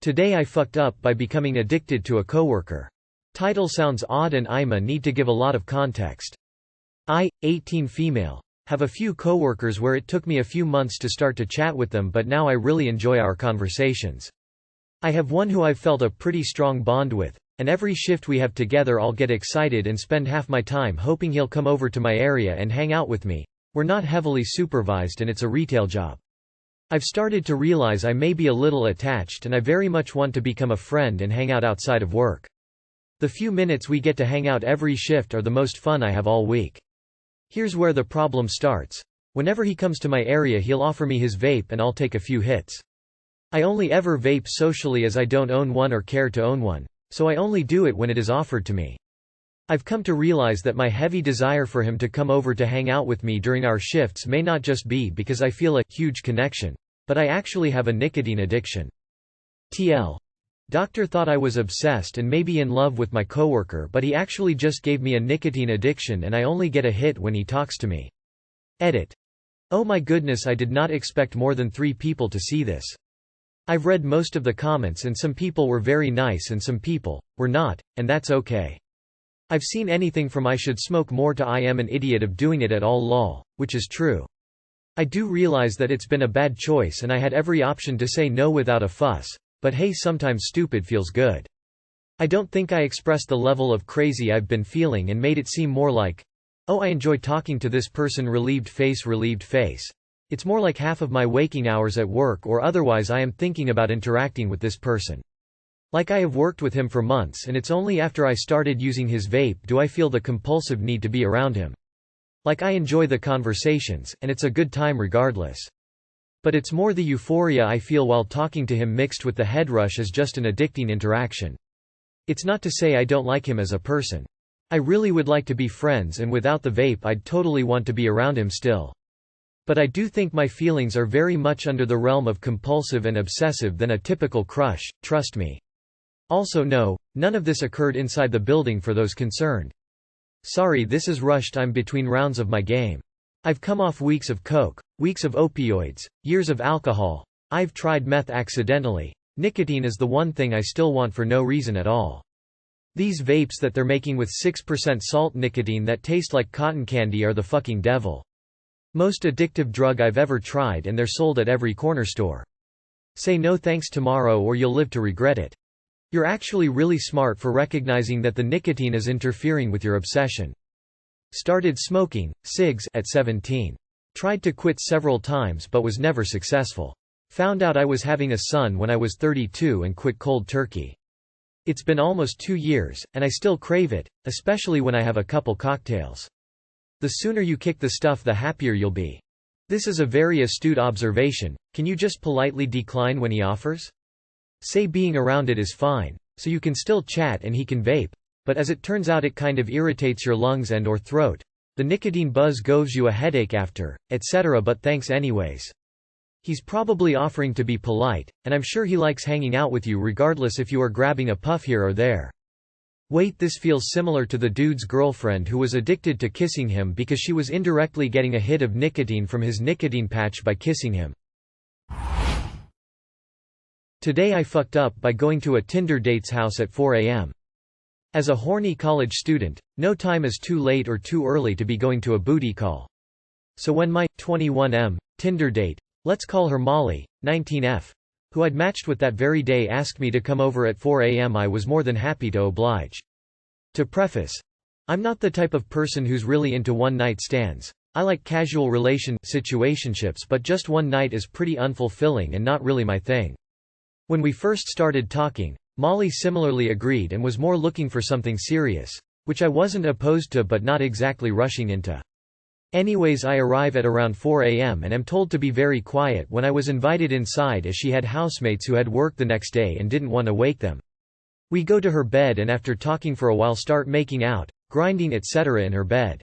Today I fucked up by becoming addicted to a coworker. Title sounds odd and I'ma need to give a lot of context. I, 18 female, have a few coworkers where it took me a few months to start to chat with them, but now I really enjoy our conversations. I have one who I've felt a pretty strong bond with, and every shift we have together I'll get excited and spend half my time hoping he'll come over to my area and hang out with me. We're not heavily supervised and it's a retail job. I've started to realize I may be a little attached and I very much want to become a friend and hang out outside of work. The few minutes we get to hang out every shift are the most fun I have all week. Here's where the problem starts. Whenever he comes to my area he'll offer me his vape and I'll take a few hits. I only ever vape socially as I don't own one or care to own one, so I only do it when it is offered to me. I've come to realize that my heavy desire for him to come over to hang out with me during our shifts may not just be because I feel a huge connection, but I actually have a nicotine addiction. TL. Doctor thought I was obsessed and maybe in love with my coworker, but he actually just gave me a nicotine addiction and I only get a hit when he talks to me. Edit. Oh my goodness, I did not expect more than 3 people to see this. I've read most of the comments and some people were very nice and some people were not, and that's okay. I've seen anything from I should smoke more to I am an idiot of doing it at all lol, which is true. I do realize that it's been a bad choice and I had every option to say no without a fuss, but hey, sometimes stupid feels good. I don't think I expressed the level of crazy I've been feeling and made it seem more like, oh, I enjoy talking to this person, relieved face relieved face. It's more like half of my waking hours at work or otherwise I am thinking about interacting with this person. Like I have worked with him for months and it's only after I started using his vape do I feel the compulsive need to be around him. Like I enjoy the conversations, and it's a good time regardless. But it's more the euphoria I feel while talking to him mixed with the head rush as just an addicting interaction. It's not to say I don't like him as a person. I really would like to be friends and without the vape I'd totally want to be around him still. But I do think my feelings are very much under the realm of compulsive and obsessive than a typical crush, trust me. Also no, none of this occurred inside the building for those concerned. Sorry, this is rushed, I'm between rounds of my game. I've come off weeks of coke, weeks of opioids, years of alcohol. I've tried meth accidentally. Nicotine is the one thing I still want for no reason at all. These vapes that they're making with 6% salt nicotine that taste like cotton candy are the fucking devil. Most addictive drug I've ever tried and they're sold at every corner store. Say no thanks tomorrow or you'll live to regret it. You're actually really smart for recognizing that the nicotine is interfering with your obsession. Started smoking cigs at 17. Tried to quit several times but was never successful. Found out I was having a son when I was 32 and quit cold turkey. It's been almost 2 years, and I still crave it, especially when I have a couple cocktails. The sooner you kick the stuff the happier you'll be. This is a very astute observation. Can you just politely decline when he offers? Say being around it is fine, so you can still chat and he can vape, but as it turns out it kind of irritates your lungs and or throat. The nicotine buzz gives you a headache after, etc. but thanks anyways. He's probably offering to be polite, and I'm sure he likes hanging out with you regardless if you are grabbing a puff here or there. Wait, this feels similar to the dude's girlfriend who was addicted to kissing him because she was indirectly getting a hit of nicotine from his nicotine patch by kissing him. Today I fucked up by going to a Tinder date's house at 4 a.m. As a horny college student, no time is too late or too early to be going to a booty call. So when my 21M Tinder date, let's call her Molly, 19F, who I'd matched with that very day, asked me to come over at 4 a.m. I was more than happy to oblige. To preface, I'm not the type of person who's really into one-night stands. I like casual situationships, but just one night is pretty unfulfilling and not really my thing. When we first started talking, Molly similarly agreed and was more looking for something serious, which I wasn't opposed to but not exactly rushing into. Anyways, I arrive at around 4 a.m. and am told to be very quiet when I was invited inside as she had housemates who had work the next day and didn't want to wake them. We go to her bed and after talking for a while start making out, grinding etc. in her bed.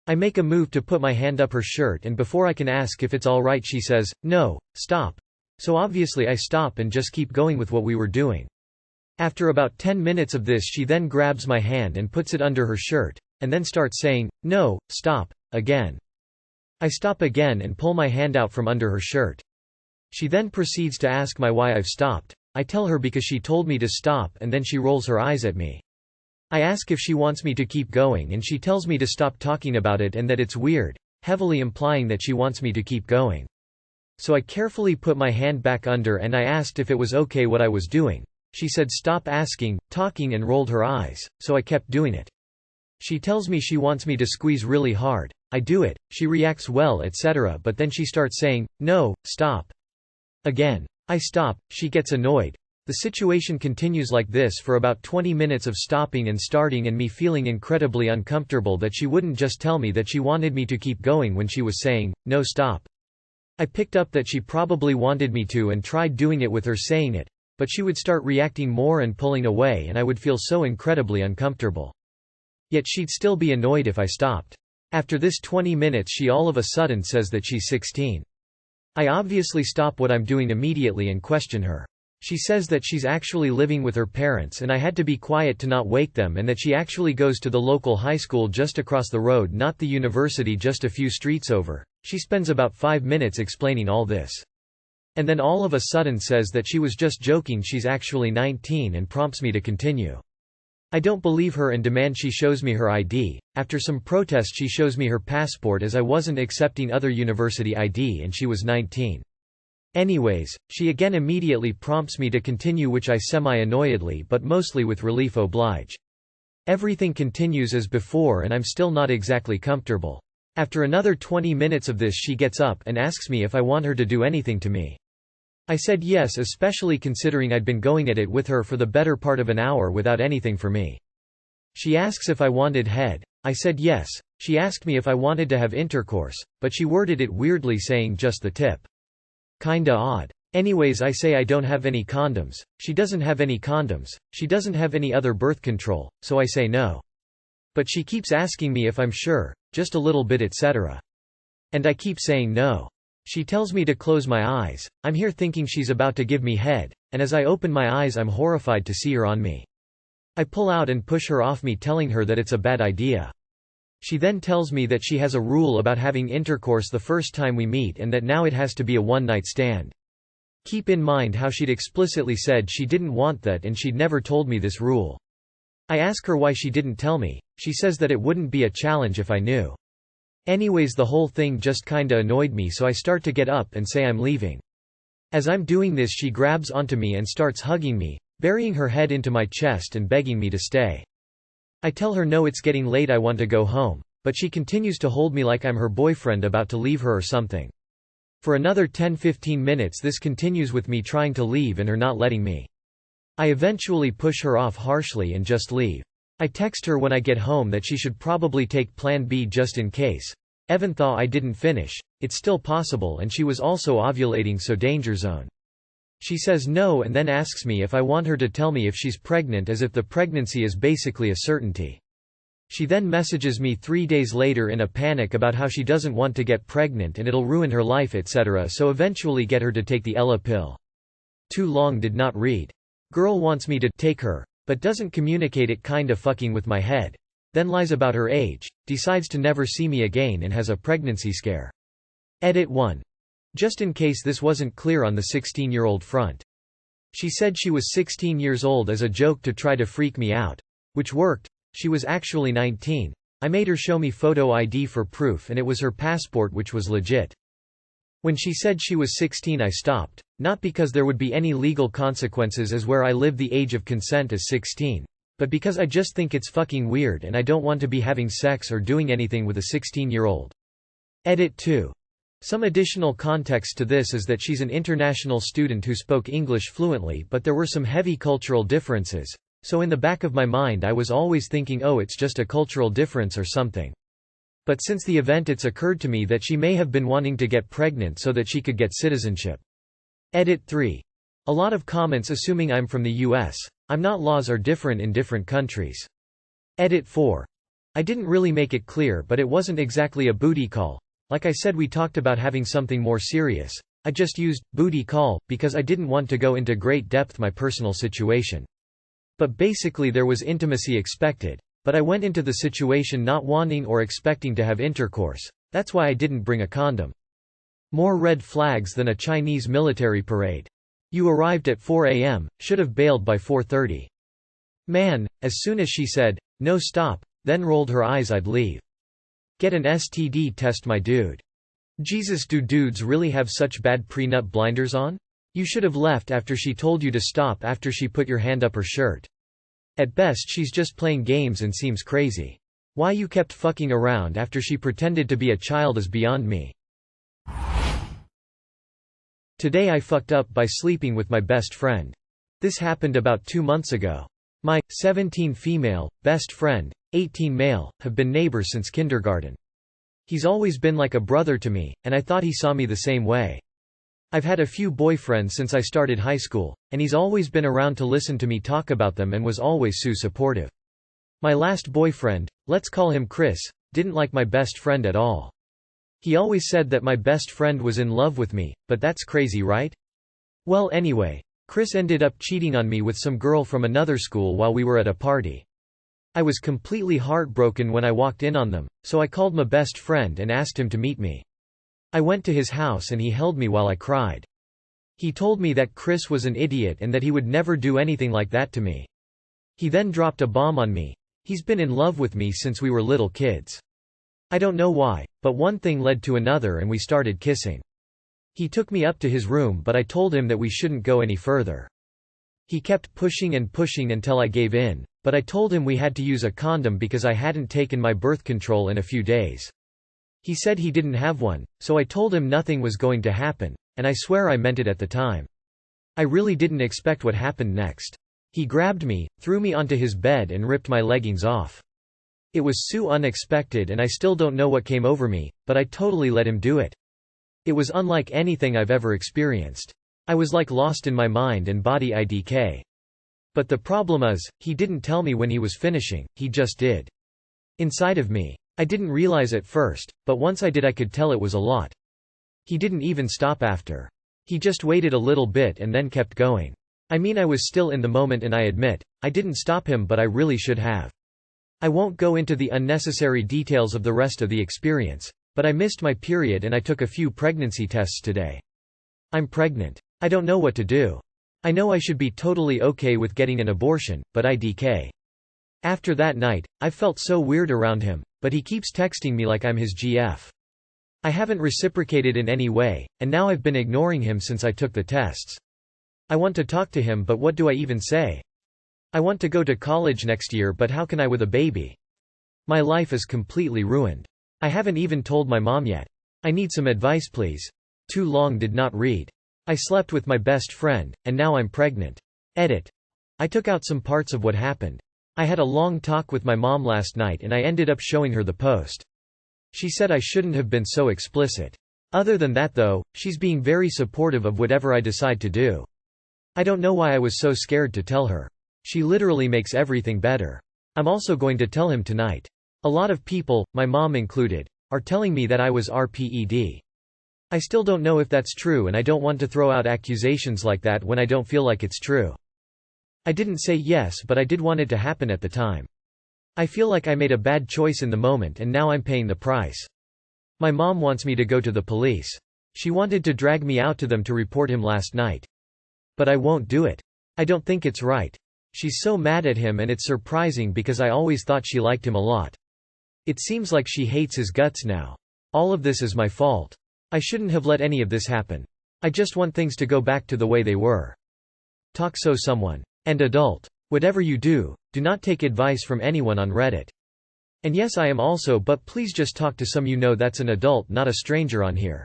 I make a move to put my hand up her shirt and before I can ask if it's alright she says, "No, stop." So obviously I stop and just keep going with what we were doing. After about 10 minutes of this she then grabs my hand and puts it under her shirt, and then starts saying, "No, stop," again. I stop again and pull my hand out from under her shirt. She then proceeds to ask me why I've stopped. I tell her because she told me to stop and then she rolls her eyes at me. I ask if she wants me to keep going and she tells me to stop talking about it and that it's weird, heavily implying that she wants me to keep going. So I carefully put my hand back under and I asked if it was okay what I was doing. She said stop asking, talking and rolled her eyes, so I kept doing it. She tells me she wants me to squeeze really hard. I do it, she reacts well etc. But then she starts saying, no, stop. Again. I stop, she gets annoyed. The situation continues like this for about 20 minutes of stopping and starting and me feeling incredibly uncomfortable that she wouldn't just tell me that she wanted me to keep going when she was saying, no stop. I picked up that she probably wanted me to and tried doing it with her saying it, but she would start reacting more and pulling away and I would feel so incredibly uncomfortable. Yet she'd still be annoyed if I stopped. After this 20 minutes she all of a sudden says that she's 16. I obviously stop what I'm doing immediately and question her. She says that she's actually living with her parents and I had to be quiet to not wake them and that she actually goes to the local high school just across the road, not the university just a few streets over. She spends about 5 minutes explaining all this. And then all of a sudden says that she was just joking, she's actually 19 and prompts me to continue. I don't believe her and demand she shows me her ID. After some protest she shows me her passport as I wasn't accepting other university ID and she was 19. Anyways, she again immediately prompts me to continue, which I semi-annoyedly but mostly with relief oblige. Everything continues as before and I'm still not exactly comfortable. After another 20 minutes of this she gets up and asks me if I want her to do anything to me. I said yes, especially considering I'd been going at it with her for the better part of an hour without anything for me. She asks if I wanted head. I said yes. She asked me if I wanted to have intercourse, but she worded it weirdly saying just the tip. Kinda odd. Anyways, I say I don't have any condoms. She doesn't have any condoms. She doesn't have any other birth control, so I say no. But she keeps asking me if I'm sure, just a little bit etc. And I keep saying no. She tells me to close my eyes. I'm here thinking she's about to give me head, and as I open my eyes I'm horrified to see her on me. I pull out and push her off me, telling her that it's a bad idea. She then tells me that she has a rule about having intercourse the first time we meet and that now it has to be a one-night stand. Keep in mind how she'd explicitly said she didn't want that and she'd never told me this rule. I ask her why she didn't tell me. She says that it wouldn't be a challenge if I knew. Anyways, the whole thing just kinda annoyed me, so I start to get up and say I'm leaving. As I'm doing this she grabs onto me and starts hugging me, burying her head into my chest and begging me to stay. I tell her no, it's getting late, I want to go home, but she continues to hold me like I'm her boyfriend about to leave her or something. For another 10-15 minutes this continues with me trying to leave and her not letting me. I eventually push her off harshly and just leave. I text her when I get home that she should probably take plan B just in case. Even though I didn't finish, it's still possible and she was also ovulating, so danger zone. She says no and then asks me if I want her to tell me if she's pregnant, as if the pregnancy is basically a certainty. She then messages me 3 days later in a panic about how she doesn't want to get pregnant and it'll ruin her life etc., so eventually get her to take the Ella pill. Too long, did not read. Girl wants me to take her, but doesn't communicate it, kinda fucking with my head. Then lies about her age, decides to never see me again and has a pregnancy scare. Edit 1. Just in case this wasn't clear on the 16-year-old front. She said she was 16 years old as a joke to try to freak me out. Which worked. She was actually 19. I made her show me photo ID for proof and it was her passport, which was legit. When she said she was 16 I stopped. Not because there would be any legal consequences as where I live the age of consent is 16. But because I just think it's fucking weird and I don't want to be having sex or doing anything with a 16-year-old. Edit 2. Some additional context to this is that she's an international student who spoke English fluently, but there were some heavy cultural differences, so in the back of my mind I was always thinking, oh, it's just a cultural difference or something. But since the event it's occurred to me that she may have been wanting to get pregnant so that she could get citizenship. Edit 3. A lot of comments assuming I'm from the US. I'm not, laws are different in different countries. Edit 4. I didn't really make it clear, but it wasn't exactly a booty call. Like I said, we talked about having something more serious. I just used booty call because I didn't want to go into great depth my personal situation. But basically there was intimacy expected. But I went into the situation not wanting or expecting to have intercourse. That's why I didn't bring a condom. More red flags than a Chinese military parade. You arrived at 4 a.m., should have bailed by 4:30. Man, as soon as she said, "No stop," then rolled her eyes, I'd leave. Get an STD test, my dude. Jesus, do dudes really have such bad pre-nut blinders on? You should have left after she told you to stop, after she put your hand up her shirt. At best she's just playing games and seems crazy. Why you kept fucking around after she pretended to be a child is beyond me. Today I fucked up by sleeping with my best friend. This happened about 2 months ago. My 17 female best friend, 18 male, have been neighbors since kindergarten. He's always been like a brother to me, and I thought he saw me the same way. I've had a few boyfriends since I started high school, and he's always been around to listen to me talk about them and was always so supportive. My last boyfriend, let's call him Chris, didn't like my best friend at all. He always said that my best friend was in love with me, but that's crazy, right? Well, anyway, Chris ended up cheating on me with some girl from another school while we were at a party. I was completely heartbroken when I walked in on them, so I called my best friend and asked him to meet me. I went to his house and he held me while I cried. He told me that Chris was an idiot and that he would never do anything like that to me. He then dropped a bomb on me. He's been in love with me since we were little kids. I don't know why, but one thing led to another and we started kissing. He took me up to his room, but I told him that we shouldn't go any further. He kept pushing and pushing until I gave in, but I told him we had to use a condom because I hadn't taken my birth control in a few days. He said he didn't have one, so I told him nothing was going to happen, and I swear I meant it at the time. I really didn't expect what happened next. He grabbed me, threw me onto his bed and ripped my leggings off. It was so unexpected and I still don't know what came over me, but I totally let him do it. It was unlike anything I've ever experienced. I was like lost in my mind and body IDK. But the problem is, he didn't tell me when he was finishing, he just did. Inside of me. I didn't realize at first, but once I did I could tell it was a lot. He didn't even stop after. He just waited a little bit and then kept going. I mean, I was still in the moment and I admit, I didn't stop him, but I really should have. I won't go into the unnecessary details of the rest of the experience, but I missed my period and I took a few pregnancy tests today. I'm pregnant. I don't know what to do. I know I should be totally okay with getting an abortion, but IDK. After that night, I felt so weird around him, but he keeps texting me like I'm his GF. I haven't reciprocated in any way, and now I've been ignoring him since I took the tests. I want to talk to him, but what do I even say? I want to go to college next year, but how can I with a baby? My life is completely ruined. I haven't even told my mom yet. I need some advice, please. Too long did not read. I slept with my best friend, and now I'm pregnant. Edit. I took out some parts of what happened. I had a long talk with my mom last night and I ended up showing her the post. She said I shouldn't have been so explicit. Other than that though, she's being very supportive of whatever I decide to do. I don't know why I was so scared to tell her. She literally makes everything better. I'm also going to tell him tonight. A lot of people, my mom included, are telling me that I was RPED. I still don't know if that's true and I don't want to throw out accusations like that when I don't feel like it's true. I didn't say yes, but I did want it to happen at the time. I feel like I made a bad choice in the moment and now I'm paying the price. My mom wants me to go to the police. She wanted to drag me out to them to report him last night. But I won't do it. I don't think it's right. She's so mad at him and it's surprising because I always thought she liked him a lot. It seems like she hates his guts now. All of this is my fault. I shouldn't have let any of this happen. I just want things to go back to the way they were. Talk so someone. And adult. Whatever you do, do not take advice from anyone on Reddit. And yes, I am also, but please just talk to some you know that's an adult, not a stranger on here.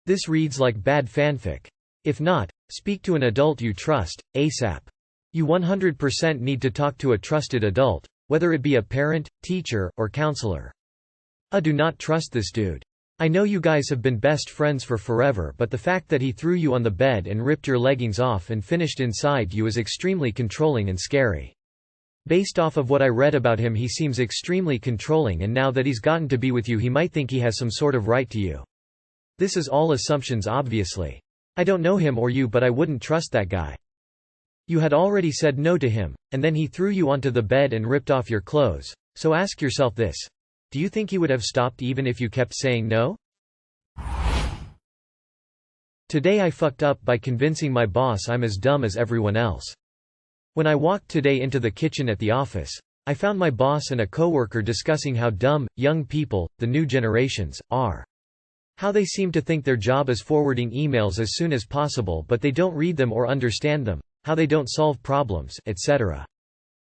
This reads like bad fanfic. If not, speak to an adult you trust, ASAP. You 100% need to talk to a trusted adult, whether it be a parent, teacher, or counselor. Do not trust this dude. I know you guys have been best friends for forever, but the fact that he threw you on the bed and ripped your leggings off and finished inside you is extremely controlling and scary. Based off of what I read about him, he seems extremely controlling, and now that he's gotten to be with you, he might think he has some sort of right to you. This is all assumptions, obviously. I don't know him or you, but I wouldn't trust that guy. You had already said no to him, and then he threw you onto the bed and ripped off your clothes, so ask yourself this. Do you think he would have stopped even if you kept saying no? Today I fucked up by convincing my boss I'm as dumb as everyone else. When I walked today into the kitchen at the office, I found my boss and a coworker discussing how dumb young people, the new generations, are. How they seem to think their job is forwarding emails as soon as possible but they don't read them or understand them, how they don't solve problems, etc.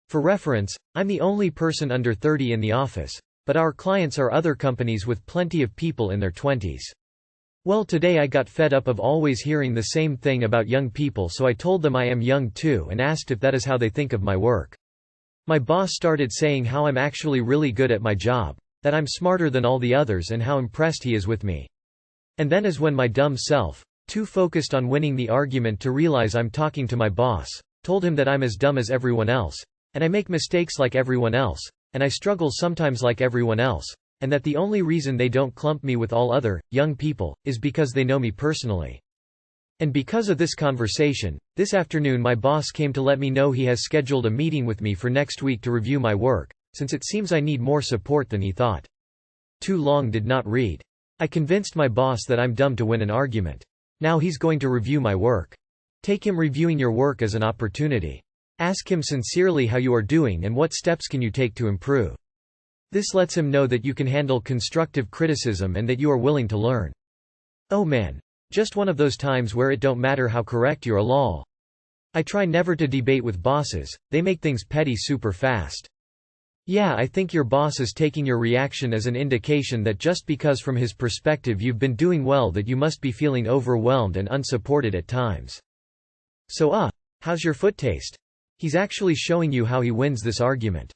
For reference, I'm the only person under 30 in the office, but our clients are other companies with plenty of people in their 20s. Well, today I got fed up of always hearing the same thing about young people, so I told them I am young too and asked if that is how they think of my work. My boss started saying how I'm actually really good at my job, that I'm smarter than all the others and how impressed he is with me. And then is when my dumb self, too focused on winning the argument to realize I'm talking to my boss, told him that I'm as dumb as everyone else, and I make mistakes like everyone else, and I struggle sometimes like everyone else, and that the only reason they don't clump me with all other, young people, is because they know me personally. And because of this conversation, this afternoon my boss came to let me know he has scheduled a meeting with me for next week to review my work, since it seems I need more support than he thought. Too long did not read. I convinced my boss that I'm dumb to win an argument. Now he's going to review my work. Take him reviewing your work as an opportunity. Ask him sincerely how you are doing and what steps can you take to improve. This lets him know that you can handle constructive criticism and that you are willing to learn. Oh man. Just one of those times where it don't matter how correct you're lol. I try never to debate with bosses, they make things petty super fast. Yeah, I think your boss is taking your reaction as an indication that just because from his perspective you've been doing well that you must be feeling overwhelmed and unsupported at times. So how's your foot taste? He's actually showing you how he wins this argument.